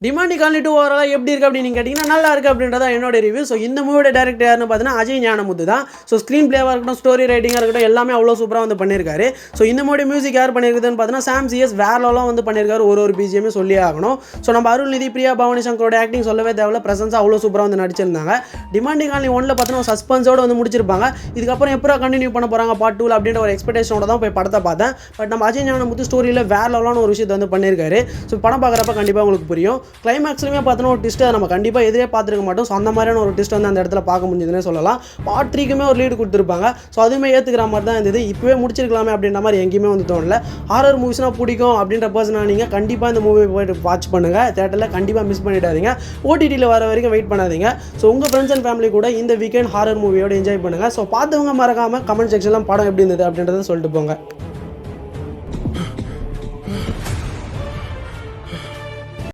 Demonte colony 2 ஓவராலாக எப்படி இருக்குது அப்படின்னு நீங்கள் கேட்டிங்கன்னா நல்லா இருக்குது அப்படின்றத என்னோட ரிவ்யூ. ஸோ இந்த மூவியோட டேரக்டர் யாருன்னு பார்த்தீங்கன்னா அஜய் ஞானமுத்து தான். ஸோ ஸ்க்ரீன் பிளேவாக இருக்கட்டும், ஸ்டோரி ரைட்டிங்காக இருக்கட்டும், எல்லாமே அவ்வளோ சூப்பராக வந்து பண்ணியிருக்காரு. ஸோ இந்த மூவி மியூசிக் யார் பண்ணியிருக்குதுன்னு பார்த்தீங்கன்னா சாம் சிஎஸ் வேறலாம் வந்து பண்ணியிருக்காரு. ஒரு பிஜிஎம்மே சொல்லி ஆகணும். ஸோ நம்ம அருள்நிதி, பிரியா பவானி சங்கரோட ஆக்டிங் சொல்லவே தேவையில்ல, ப்ரெசன்ஸாக அவ்வளோ சூப்பராக வந்து நடிச்சிருந்தாங்க. டிமாண்டி காலனி 1ல் பார்த்தீங்கன்னா சஸ்பென்ஸோடு வந்து முடிச்சிருப்பாங்க. இதுக்கப்புறம் எப்போ கண்டினியூ பண்ண போகிறாங்க பார்ட் 2 அப்படின்ற ஒரு எக்ஸ்பெக்டேஷனோட தான் போய் படத்தை பார்த்தேன். பட் நம்ம அஜய் ஞானமுத்து ஸ்டோரியில் வேற லெவலான ஒரு விஷயத்தை வந்து பண்ணியிருக்காரு. ஸோ படம் பார்க்குறப்ப கண்டிப்பாக உங்களுக்கு புரியும். கிளைமேக்ஸ்லையுமே பார்த்தோன்னா ஒரு ட்விஸ்ட்டை நம்ம கண்டிப்பாக எதிரே பார்த்துருக்க மாட்டோம். ஸோ அந்த மாதிரியான ஒரு ட்விஸ்ட் வந்து அந்த இடத்துல பார்க்க முடிஞ்சதுன்னே சொல்லலாம். பார்ட் 3க்குமே ஒரு லீடு கொடுத்துருப்பாங்க. ஸோ அதுவுமே ஏற்றுக்கிற மாதிரி தான் இருந்தது. இப்போவே முடிச்சிருக்கலாமே அப்படின்ற மாதிரி எங்கேயுமே வந்து தோணல. ஹாரர் மூவிஸ்னால் பிடிக்கும் அப்படின்ற பர்சனாக நீங்கள் கண்டிப்பாக இந்த மூவி போய்ட்டு வாட்ச் பண்ணுங்கள். தேட்டரில் கண்டிப்பாக மிஸ் பண்ணிடாதீங்க. ஓடிடியில் வர வரைக்கும் வெயிட் பண்ணாதீங்க. ஸோ உங்கள் ஃப்ரெண்ட்ஸ் அண்ட் ஃபேமிலி கூட இந்த வீக்கெண்ட் ஹாரர் மூவியோட என்ஜாய் பண்ணுங்கள். ஸோ பார்த்தவங்க மறக்காமல் கமெண்ட் செக்ஷனில் படம் எப்படி இருந்தது அப்படின்றத சொல்லிட்டு போங்க.